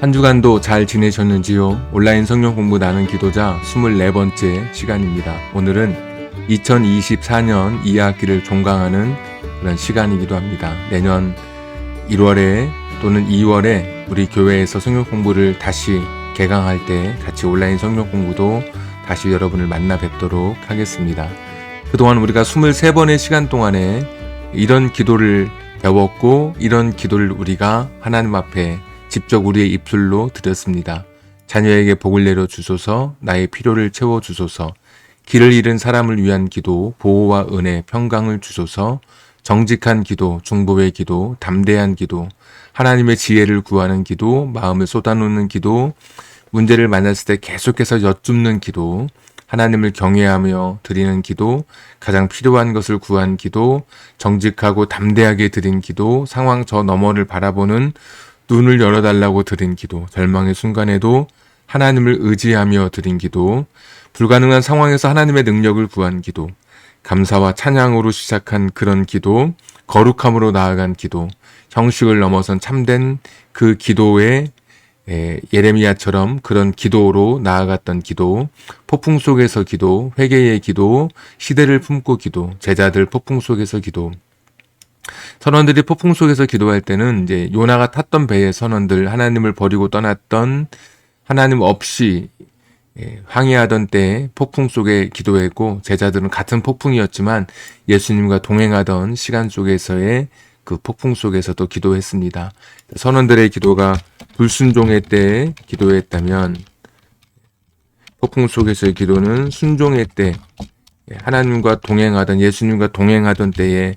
한 주간도 잘 지내셨는지요? 온라인 성경 공부 나는 기도자 24번째 시간입니다. 오늘은 2024년 2학기를 종강하는 그런 시간이기도 합니다. 내년 1월에 또는 2월에 우리 교회에서 성경 공부를 다시 개강할 때 같이 온라인 성경 공부도 다시 여러분을 만나 뵙도록 하겠습니다. 그동안 우리가 23번의 시간 동안에 이런 기도를 배웠고 이런 기도를 우리가 하나님 앞에 직접 우리의 입술로 드렸습니다. 자녀에게 복을 내려 주소서, 나의 필요를 채워 주소서, 길을 잃은 사람을 위한 기도, 보호와 은혜, 평강을 주소서, 정직한 기도, 중보의 기도, 담대한 기도, 하나님의 지혜를 구하는 기도, 마음을 쏟아놓는 기도, 문제를 만났을 때 계속해서 여쭙는 기도, 하나님을 경외하며 드리는 기도, 가장 필요한 것을 구한 기도, 정직하고 담대하게 드린 기도, 상황 저 너머를 바라보는 눈을 열어달라고 드린 기도, 절망의 순간에도 하나님을 의지하며 드린 기도, 불가능한 상황에서 하나님의 능력을 구한 기도, 감사와 찬양으로 시작한 그런 기도, 거룩함으로 나아간 기도, 형식을 넘어선 참된 그 기도에 예레미야처럼 그런 기도로 나아갔던 기도, 폭풍 속에서 기도, 회개의 기도, 시대를 품고 기도, 제자들 폭풍 속에서 기도. 선원들이 폭풍 속에서 기도할 때는 이제 요나가 탔던 배의 선원들, 하나님을 버리고 떠났던 하나님 없이 항해하던 때 폭풍 속에 기도했고, 제자들은 같은 폭풍이었지만 예수님과 동행하던 시간 속에서의 그 폭풍 속에서도 기도했습니다. 선원들의 기도가 불순종의 때에 기도했다면 폭풍 속에서의 기도는 순종의 때, 하나님과 동행하던, 예수님과 동행하던 때에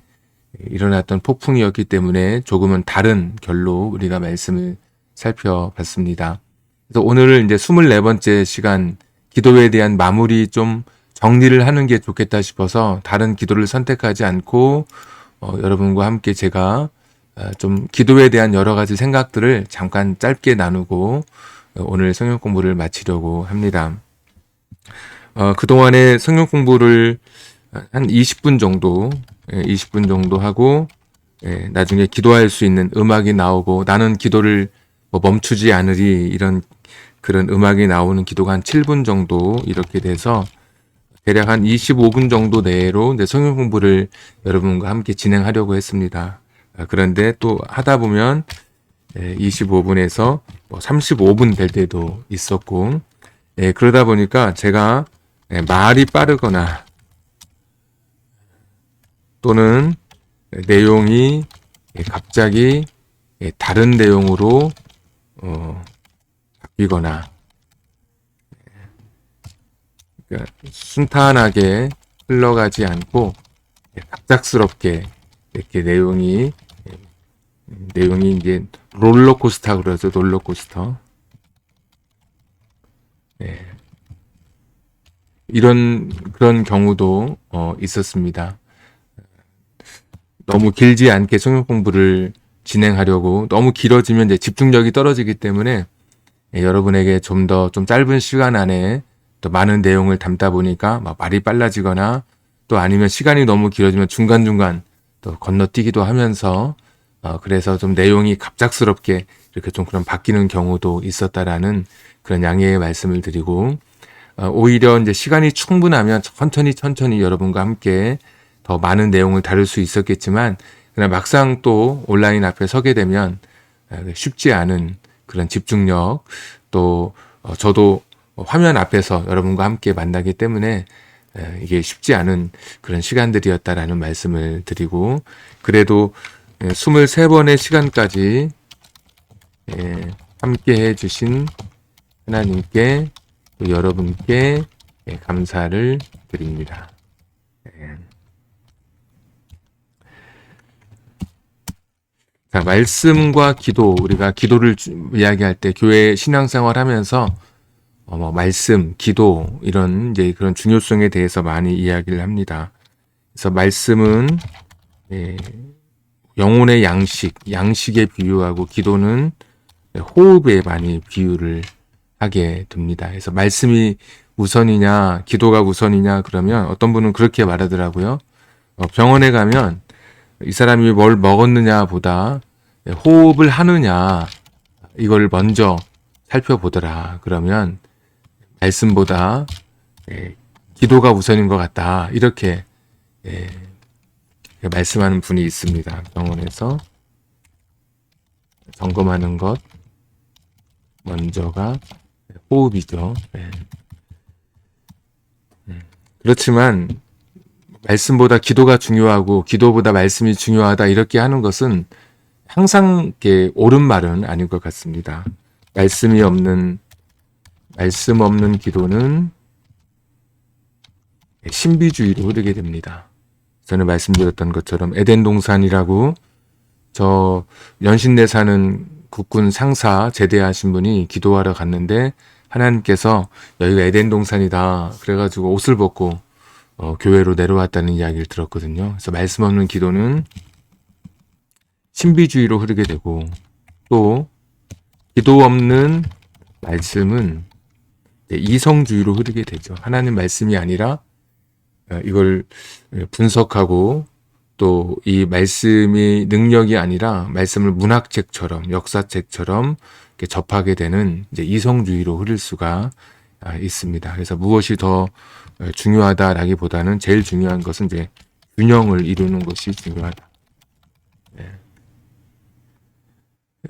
일어났던 폭풍이었기 때문에 조금은 다른 결로 우리가 말씀을 살펴봤습니다. 그래서 오늘은 이제 24번째 시간 기도에 대한 마무리 좀 정리를 하는 게 좋겠다 싶어서 다른 기도를 선택하지 않고 여러분과 함께 제가 좀 기도에 대한 여러 가지 생각들을 잠깐 짧게 나누고 오늘 성경 공부를 마치려고 합니다. 그동안에 성경 공부를 한 20분 정도 하고 나중에 기도할 수 있는 음악이 나오고 나는 기도를 멈추지 않으리 이런 그런 음악이 나오는 기도가 한 7분 정도 이렇게 돼서 대략 한 25분 정도 내로 성경 공부를 여러분과 함께 진행하려고 했습니다. 그런데 또 하다 보면 25분에서 35분 될 때도 있었고 그러다 보니까 제가 말이 빠르거나 또는 내용이 갑자기 다른 내용으로 바뀌거나 그러니까 순탄하게 흘러가지 않고 갑작스럽게 이렇게 내용이 이제 롤러코스터 그러죠. 롤러코스터. 그런 경우도 있었습니다. 너무 길지 않게 성경 공부를 진행하려고 너무 길어지면 이제 집중력이 떨어지기 때문에 여러분에게 좀 짧은 시간 안에 또 많은 내용을 담다 보니까 막 말이 빨라지거나 또 아니면 시간이 너무 길어지면 중간중간 또 건너뛰기도 하면서 그래서 좀 내용이 갑작스럽게 이렇게 좀 그런 바뀌는 경우도 있었다라는 그런 양해의 말씀을 드리고 오히려 이제 시간이 충분하면 천천히 여러분과 함께 더 많은 내용을 다룰 수 있었겠지만 그러나 막상 또 온라인 앞에 서게 되면 쉽지 않은 그런 집중력 또 저도 화면 앞에서 여러분과 함께 만나기 때문에 이게 쉽지 않은 그런 시간들이었다라는 말씀을 드리고 그래도 23번의 시간까지 함께 해주신 하나님께 또 여러분께 감사를 드립니다. 자, 말씀과 기도, 우리가 기도를 이야기할 때 교회 신앙생활 하면서 말씀, 기도 이런 이제 그런 중요성에 대해서 많이 이야기를 합니다. 그래서 말씀은 영혼의 양식에 비유하고 기도는 호흡에 많이 비유를 하게 됩니다. 그래서 말씀이 우선이냐, 기도가 우선이냐 그러면 어떤 분은 그렇게 말하더라고요. 병원에 가면 이 사람이 뭘 먹었느냐 보다 호흡을 하느냐 이걸 먼저 살펴보더라. 그러면 말씀보다 기도가 우선인 것 같다. 이렇게 말씀하는 분이 있습니다. 병원에서 점검하는 것 먼저가 호흡이죠. 그렇지만 말씀보다 기도가 중요하고 기도보다 말씀이 중요하다 이렇게 하는 것은 항상 옳은 말은 아닌 것 같습니다. 말씀 없는 기도는 신비주의로 흐르게 됩니다. 저는 말씀드렸던 것처럼 에덴 동산이라고 저 연신내 사는 국군 상사 제대하신 분이 기도하러 갔는데 하나님께서 여기가 에덴 동산이다. 그래가지고 옷을 벗고 교회로 내려왔다는 이야기를 들었거든요. 그래서 말씀 없는 기도는 신비주의로 흐르게 되고 또 기도 없는 말씀은 이성주의로 흐르게 되죠. 하나님 말씀이 아니라 이걸 분석하고 또 이 말씀이 능력이 아니라 말씀을 문학책처럼 역사책처럼 이렇게 접하게 되는 이제 이성주의로 흐를 수가 있습니다. 그래서 무엇이 더 중요하다라기보다는 제일 중요한 것은 이제 균형을 이루는 것이 중요하다.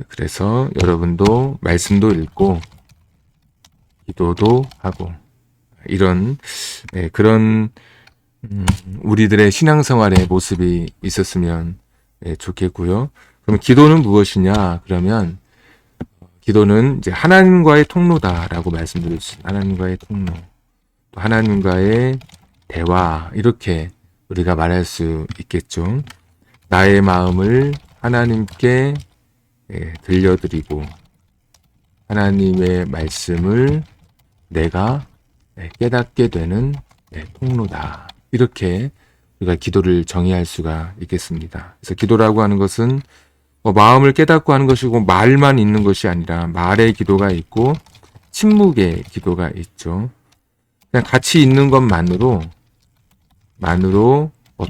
그래서 여러분도 말씀도 읽고 기도도 하고 이런 그런 우리들의 신앙생활의 모습이 있었으면 좋겠고요. 그럼 기도는 무엇이냐? 그러면 기도는 이제 하나님과의 통로다라고 말씀드렸습니다. 하나님과의 통로, 또 하나님과의 대화 이렇게 우리가 말할 수 있겠죠. 나의 마음을 하나님께 들려드리고 하나님의 말씀을 내가 깨닫게 되는 통로다. 이렇게 우리가 기도를 정의할 수가 있겠습니다. 그래서 기도라고 하는 것은 마음을 깨닫고 하는 것이고 말만 있는 것이 아니라 말의 기도가 있고 침묵의 기도가 있죠. 그냥 같이 있는 것만으로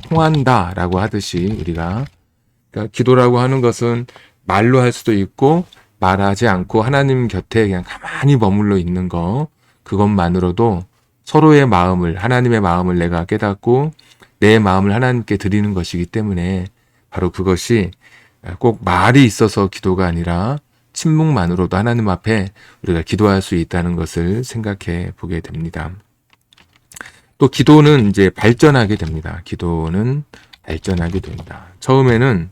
통한다라고 하듯이 우리가 그러니까 기도라고 하는 것은 말로 할 수도 있고 말하지 않고 하나님 곁에 그냥 가만히 머물러 있는 거 그것만으로도 서로의 마음을 하나님의 마음을 내가 깨닫고 내 마음을 하나님께 드리는 것이기 때문에 바로 그것이 꼭 말이 있어서 기도가 아니라 침묵만으로도 하나님 앞에 우리가 기도할 수 있다는 것을 생각해 보게 됩니다. 또 기도는 이제 발전하게 됩니다. 기도는 발전하게 됩니다. 처음에는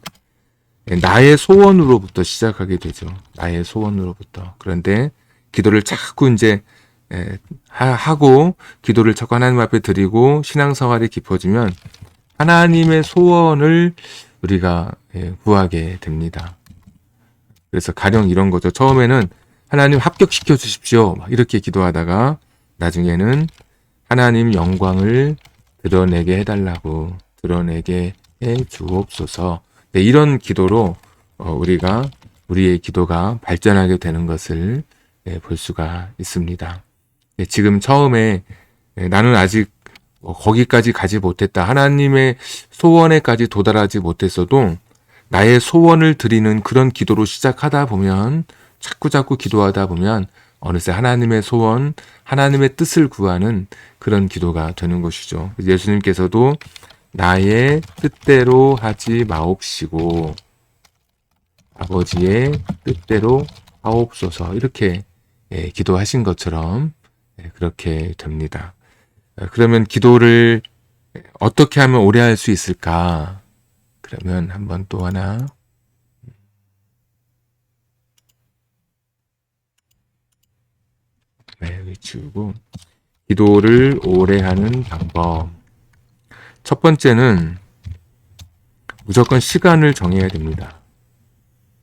나의 소원으로부터 시작하게 되죠. 나의 소원으로부터. 그런데 기도를 자꾸 이제 하고 기도를 자꾸 하나님 앞에 드리고 신앙생활이 깊어지면 하나님의 소원을 우리가 구하게 됩니다. 그래서 가령 이런 거죠. 처음에는 하나님 합격시켜 주십시오. 막 이렇게 기도하다가 나중에는 하나님 영광을 드러내게 해달라고 드러내게 해 주옵소서. 이런 기도로 우리의 기도가 발전하게 되는 것을 볼 수가 있습니다. 지금 처음에 나는 아직 거기까지 가지 못했다. 하나님의 소원에까지 도달하지 못했어도 나의 소원을 드리는 그런 기도로 시작하다 보면 자꾸 기도하다 보면 어느새 하나님의 소원, 하나님의 뜻을 구하는 그런 기도가 되는 것이죠. 예수님께서도 나의 뜻대로 하지 마옵시고 아버지의 뜻대로 하옵소서 이렇게 기도하신 것처럼 그렇게 됩니다. 그러면 기도를 어떻게 하면 오래 할 수 있을까? 그러면 한번 또 하나 여기 지우고 기도를 오래 하는 방법. 첫 번째는 무조건 시간을 정해야 됩니다.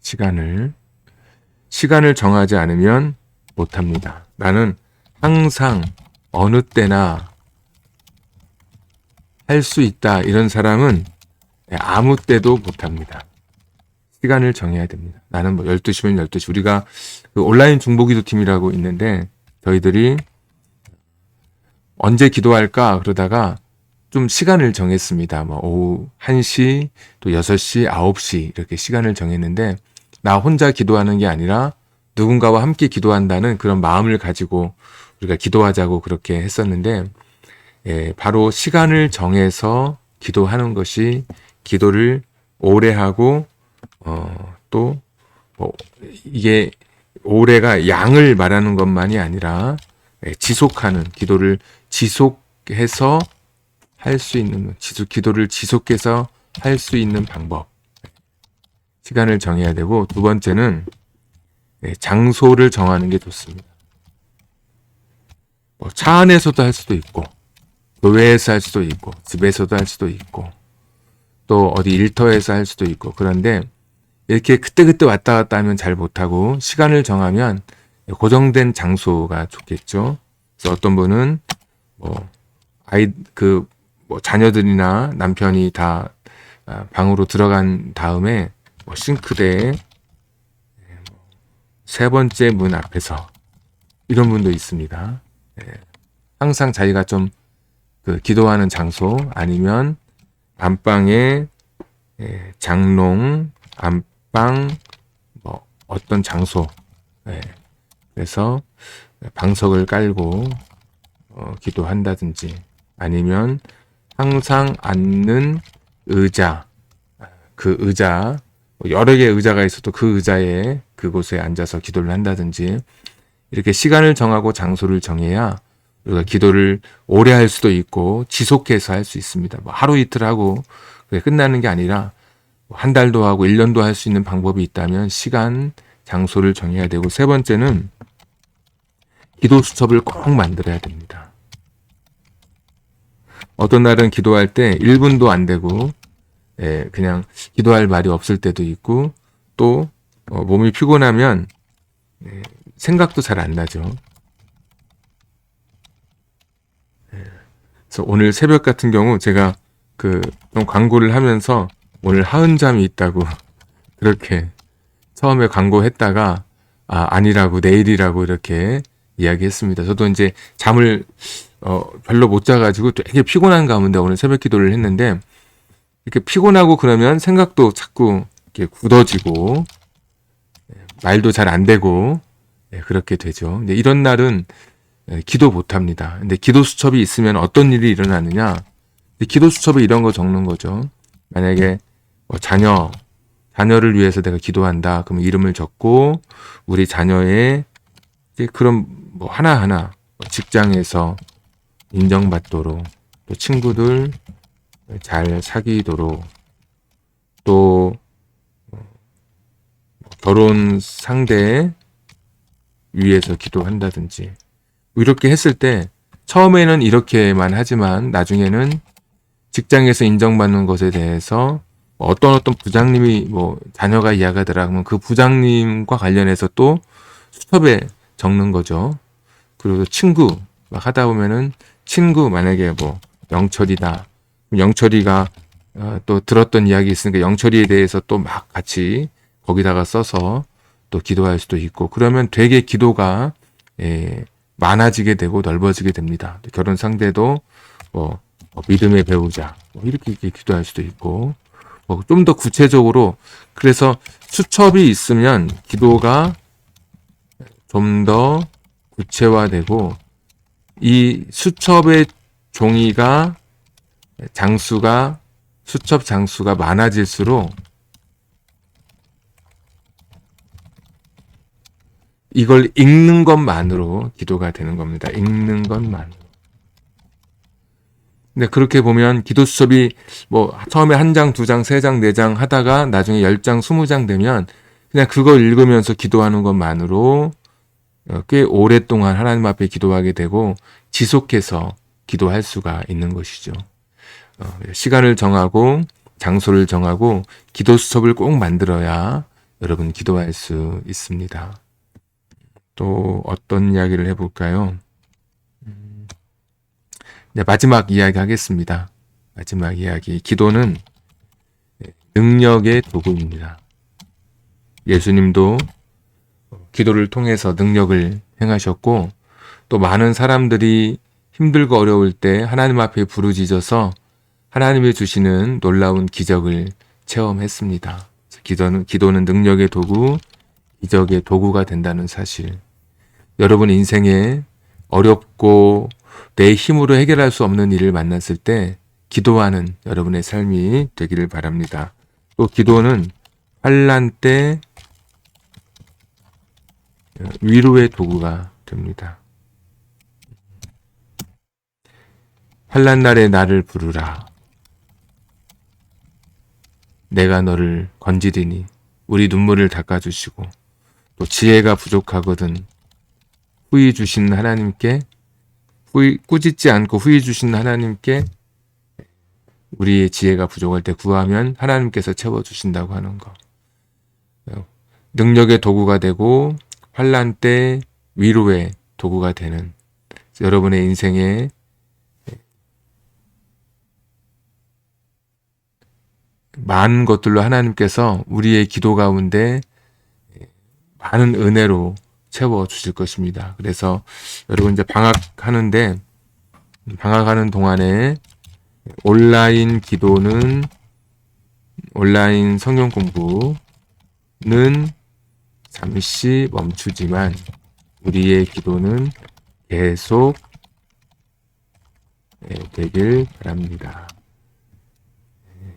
시간을 정하지 않으면 못합니다. 나는 항상 어느 때나 할 수 있다. 이런 사람은 아무 때도 못합니다. 시간을 정해야 됩니다. 나는 12시면 12시. 우리가 그 온라인 중보기도 팀이라고 있는데 저희들이 언제 기도할까 그러다가 좀 시간을 정했습니다. 오후 1시, 또 6시, 9시 이렇게 시간을 정했는데 나 혼자 기도하는 게 아니라 누군가와 함께 기도한다는 그런 마음을 가지고 우리가 기도하자고 그렇게 했었는데, 바로 시간을 정해서 기도하는 것이 기도를 오래 하고, 또 이게 오래가 양을 말하는 것만이 아니라 지속하는, 기도를 지속해서 할 수 있는, 기도를 지속해서 할 수 있는 방법. 시간을 정해야 되고, 두 번째는 장소를 정하는 게 좋습니다. 차 안에서도 할 수도 있고, 교회에서 할 수도 있고, 집에서도 할 수도 있고, 또 어디 일터에서 할 수도 있고. 그런데 이렇게 그때그때 왔다 갔다 하면 잘 못하고, 시간을 정하면 고정된 장소가 좋겠죠. 그래서 어떤 분은 자녀들이나 남편이 다 방으로 들어간 다음에 싱크대에 세 번째 문 앞에서, 이런 분도 있습니다. 항상 자기가 좀 기도하는 장소, 아니면 안방에 장롱, 안방, 어떤 장소, 그래서 방석을 깔고 기도한다든지, 아니면 항상 앉는 의자, 그 의자, 여러 개의 의자가 있어도 그 의자에, 그곳에 앉아서 기도를 한다든지, 이렇게 시간을 정하고 장소를 정해야 우리가 기도를 오래 할 수도 있고 지속해서 할 수 있습니다. 하루 이틀 하고 끝나는 게 아니라 한 달도 하고 1년도 할 수 있는 방법이 있다면 시간, 장소를 정해야 되고, 세 번째는 기도 수첩을 꼭 만들어야 됩니다. 어떤 날은 기도할 때 1분도 안 되고 그냥 기도할 말이 없을 때도 있고, 또 몸이 피곤하면 생각도 잘 안 나죠. 그래서 오늘 새벽 같은 경우 제가 좀 광고를 하면서 오늘 하은잠이 있다고 그렇게 처음에 광고했다가 아니라고, 내일이라고 이렇게 이야기했습니다. 저도 이제 잠을 별로 못 자가지고 되게 피곤한 가운데 오늘 새벽 기도를 했는데, 이렇게 피곤하고 그러면 생각도 자꾸 이렇게 굳어지고 말도 잘 안 되고 그렇게 되죠. 근데 이런 날은 기도 못 합니다. 근데 기도 수첩이 있으면 어떤 일이 일어나느냐? 기도 수첩에 이런 거 적는 거죠. 만약에 자녀를 위해서 내가 기도한다. 그럼 이름을 적고, 우리 자녀의 그런 하나하나 직장에서 인정받도록, 또 친구들 잘 사귀도록, 또 결혼 상대 위해서 기도한다든지, 이렇게 했을 때 처음에는 이렇게만 하지만 나중에는 직장에서 인정받는 것에 대해서 어떤 부장님이 자녀가 이야기하더라 그러면 그 부장님과 관련해서 또 수첩에 적는 거죠. 그리고 친구 막 하다 보면은 친구, 만약에 영철이다. 영철이가 또 들었던 이야기 있으니까 영철이에 대해서 또 막 같이 거기다가 써서 또 기도할 수도 있고, 그러면 되게 기도가 많아지게 되고 넓어지게 됩니다. 결혼 상대도 믿음의 배우자 이렇게 기도할 수도 있고, 좀 더 구체적으로, 그래서 수첩이 있으면 기도가 좀 더 구체화되고, 이 수첩의 종이가 수첩 장수가 많아질수록 이걸 읽는 것만으로 기도가 되는 겁니다. 읽는 것만으로. 근데 그렇게 보면 기도 수첩이 처음에 1장, 2장, 3장, 4장 하다가 나중에 10장, 20장 되면 그냥 그걸 읽으면서 기도하는 것만으로 꽤 오랫동안 하나님 앞에 기도하게 되고 지속해서 기도할 수가 있는 것이죠. 시간을 정하고 장소를 정하고 기도 수첩을 꼭 만들어야 여러분 기도할 수 있습니다. 또 어떤 이야기를 해볼까요? 네, 마지막 이야기 하겠습니다. 마지막 이야기. 기도는 능력의 도구입니다. 예수님도 기도를 통해서 능력을 행하셨고, 또 많은 사람들이 힘들고 어려울 때 하나님 앞에 부르짖어서 하나님이 주시는 놀라운 기적을 체험했습니다. 기도는 능력의 도구, 기적의 도구가 된다는 사실. 여러분 인생에 어렵고 내 힘으로 해결할 수 없는 일을 만났을 때 기도하는 여러분의 삶이 되기를 바랍니다. 또 기도는 환난 때 위로의 도구가 됩니다. 환난 날에 나를 부르라. 내가 너를 건지리니. 우리 눈물을 닦아주시고 또 지혜가 부족하거든 후히 주신 하나님께 꾸짖지 않고 후히 주신 하나님께 우리의 지혜가 부족할 때 구하면 하나님께서 채워주신다고 하는 거. 능력의 도구가 되고 환난 때 위로의 도구가 되는 여러분의 인생에 많은 것들로 하나님께서 우리의 기도 가운데 많은 은혜로 채워주실 것입니다. 그래서 여러분 이제 방학하는 동안에 온라인 기도는 온라인 성경 공부는 잠시 멈추지만 우리의 기도는 계속 되길 바랍니다.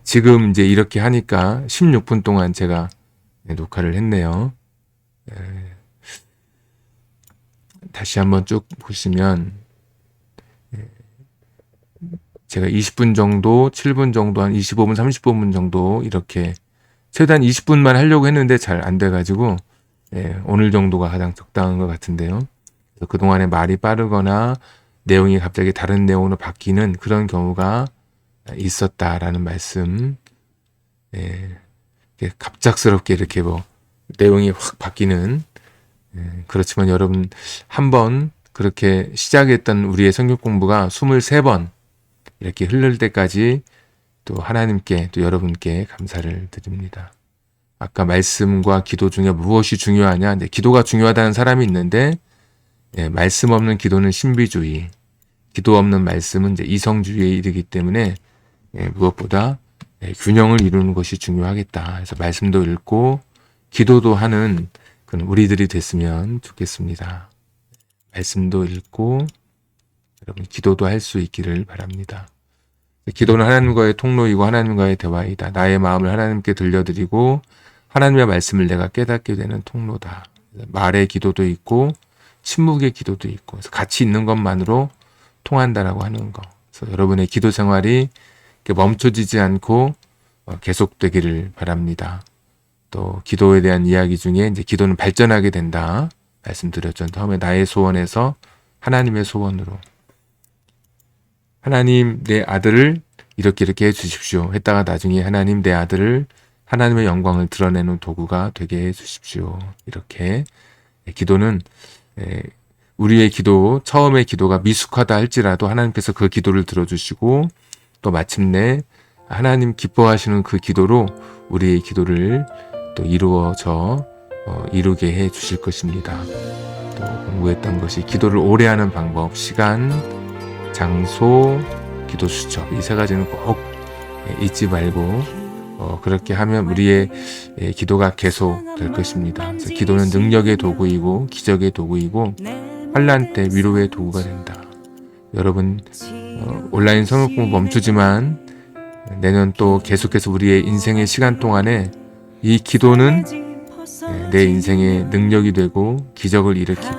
지금 이제 이렇게 하니까 16분 동안 제가 녹화를 했네요. 다시 한번 쭉 보시면 제가 20분 정도, 7분 정도, 한 25분, 30분 정도 이렇게 최대한 20분만 하려고 했는데 잘 안 돼가지고 오늘 정도가 가장 적당한 것 같은데요. 그래서 그동안에 말이 빠르거나 내용이 갑자기 다른 내용으로 바뀌는 그런 경우가 있었다라는 말씀. 갑작스럽게 이렇게 내용이 확 바뀌는 그렇지만 여러분 한번 그렇게 시작했던 우리의 성경 공부가 23번 이렇게 흐를 때까지 또 하나님께 또 여러분께 감사를 드립니다. 아까 말씀과 기도 중에 무엇이 중요하냐? 기도가 중요하다는 사람이 있는데 말씀 없는 기도는 신비주의, 기도 없는 말씀은 이제 이성주의에 이르기 때문에 무엇보다 균형을 이루는 것이 중요하겠다. 그래서 말씀도 읽고 기도도 하는 그런 우리들이 됐으면 좋겠습니다. 말씀도 읽고 여러분 기도도 할 수 있기를 바랍니다. 기도는 하나님과의 통로이고 하나님과의 대화이다. 나의 마음을 하나님께 들려드리고 하나님의 말씀을 내가 깨닫게 되는 통로다. 말의 기도도 있고 침묵의 기도도 있고 그래서 같이 있는 것만으로 통한다라고 하는 거. 그래서 여러분의 기도 생활이 멈춰지지 않고 계속되기를 바랍니다. 또 기도에 대한 이야기 중에 이제 기도는 발전하게 된다 말씀드렸죠. 처음에 나의 소원에서 하나님의 소원으로 하나님 내 아들을 이렇게 해 주십시오 했다가 나중에 하나님 내 아들을 하나님의 영광을 드러내는 도구가 되게 해 주십시오. 이렇게 기도는 우리의 기도 처음의 기도가 미숙하다 할지라도 하나님께서 그 기도를 들어주시고 또 마침내 하나님 기뻐하시는 그 기도로 우리의 기도를 또 이루게 해 주실 것입니다. 또 공부했던 것이 기도를 오래 하는 방법, 시간, 장소, 기도 수첩 이 세 가지는 꼭 잊지 말고 그렇게 하면 우리의 기도가 계속 될 것입니다. 그래서 기도는 능력의 도구이고 기적의 도구이고 환난 때 위로의 도구가 된다. 여러분 온라인 성경 공부 멈추지만 내년 또 계속해서 우리의 인생의 시간 동안에 이 기도는 내 인생의 능력이 되고 기적을 일으키고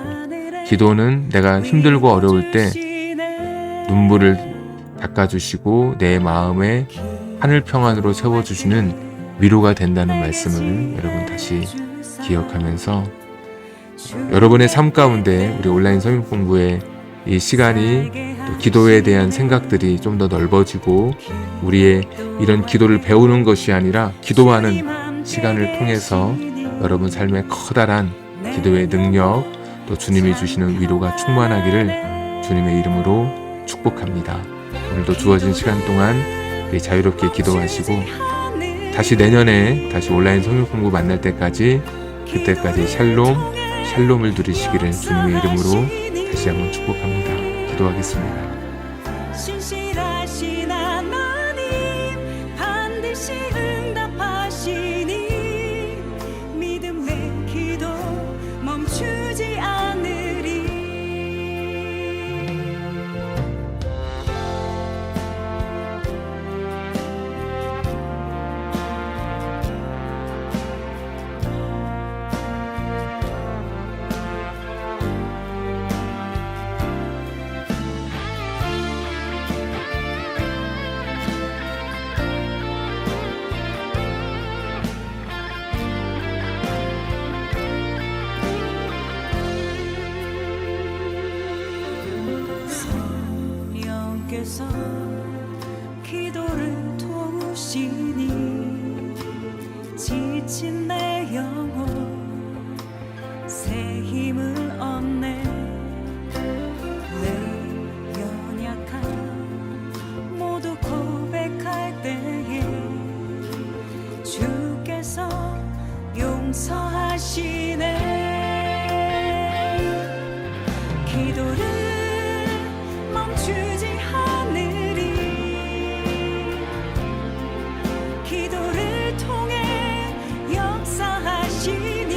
기도는 내가 힘들고 어려울 때 눈물을 닦아주시고 내 마음에 하늘 평안으로 채워주시는 위로가 된다는 말씀을 여러분 다시 기억하면서 여러분의 삶 가운데 우리 온라인 성경 공부의 이 시간이 또 기도에 대한 생각들이 좀 더 넓어지고 우리의 이런 기도를 배우는 것이 아니라 기도하는 시간을 통해서 여러분 삶에 커다란 기도의 능력 또 주님이 주시는 위로가 충만하기를 주님의 이름으로 축복합니다. 오늘도 주어진 시간 동안 자유롭게 기도하시고 다시 내년에 다시 온라인 성경 공부 만날 때까지 그때까지 샬롬을 누리시기를 주님의 이름으로 다시 한번 축복합니다. 기도하겠습니다. 신실하신 하나님 반드시 응답하시니 믿음의 기도 하나님께서 기도를 도우시니 지친 내 영혼 새 힘을 얻네. 내 연약함 모두 고백할 때에 주께서 용서하시네. 기도를 멈추지 않으리. 기도를 통해 역사하시니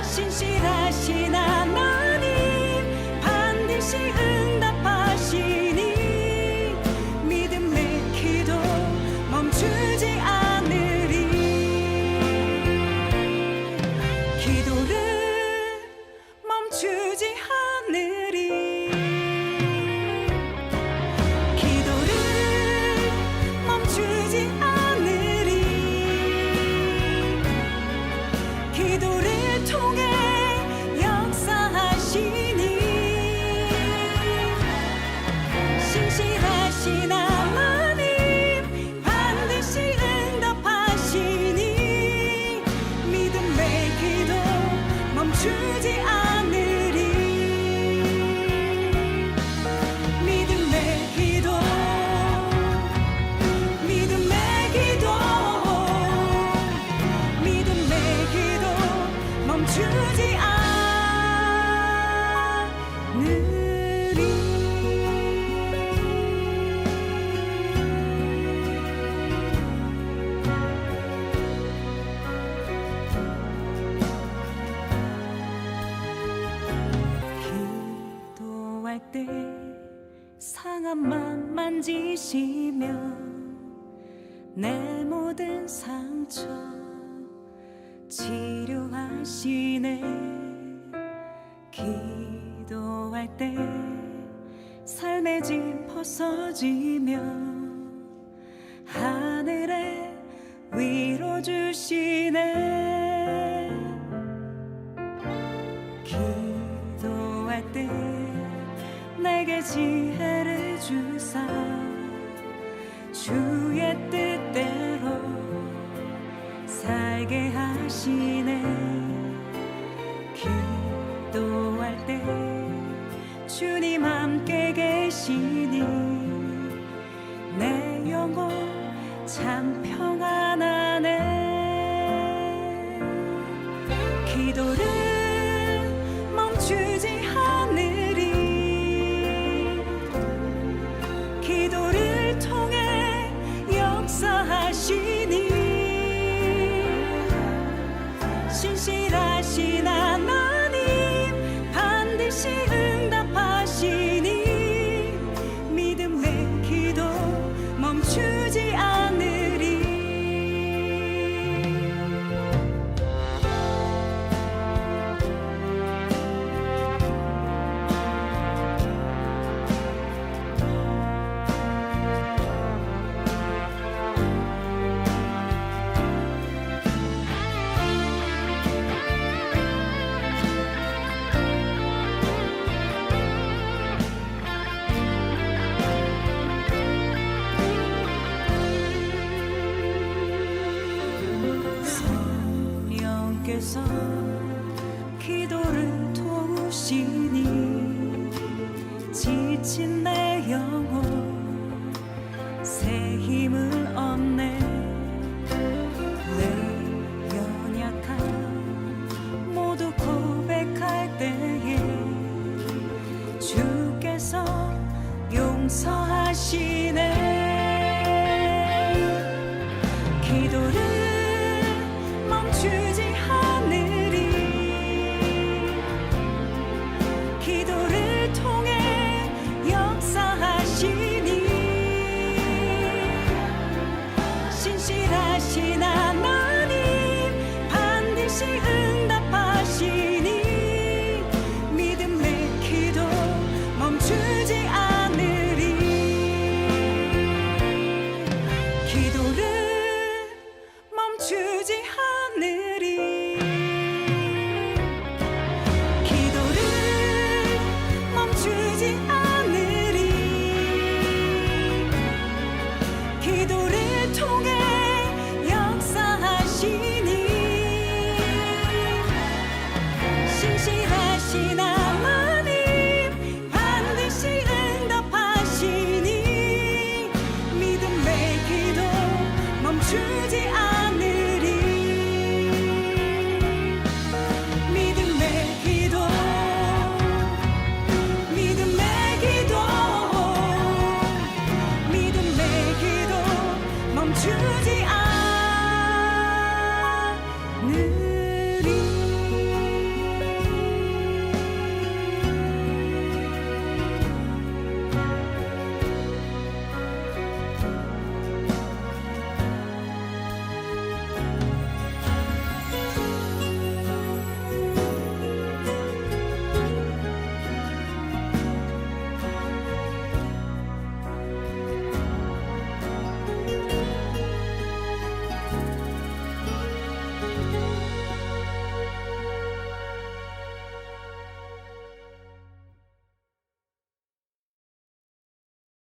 신실하신 하나님 반드시 응답하시니 믿음의 기도 멈추지 않으리. 기도를 멈추지 않으리. 기도를 멈추지 않으리. 기도를 통해 역사하시니 신실하신 하나님 반드시 응답하시니 믿음의 기도 멈추지 않으리. 믿음의 기도 믿음의 기도 믿음의 기도 멈추지 않으리. 기도할 때 상한 맘 만지시며 내 모든 상처 치료하시네. 기도할 때 삶의 짐 벗어지며 하늘에 위로 주시네. 기도할 때 내게 지혜를 주사 주의 뜻대로 살게 하시네. 기도할 때 주님 함께 계시니 내 영혼 참 평안하네. 기도를 멈추지 않으리. 기도를 통해 역사하시니 신실하신 하나님 반드시 응답하시니 믿음의 기도 멈추지 않으리. 성령께서 기도를 도우시니 지친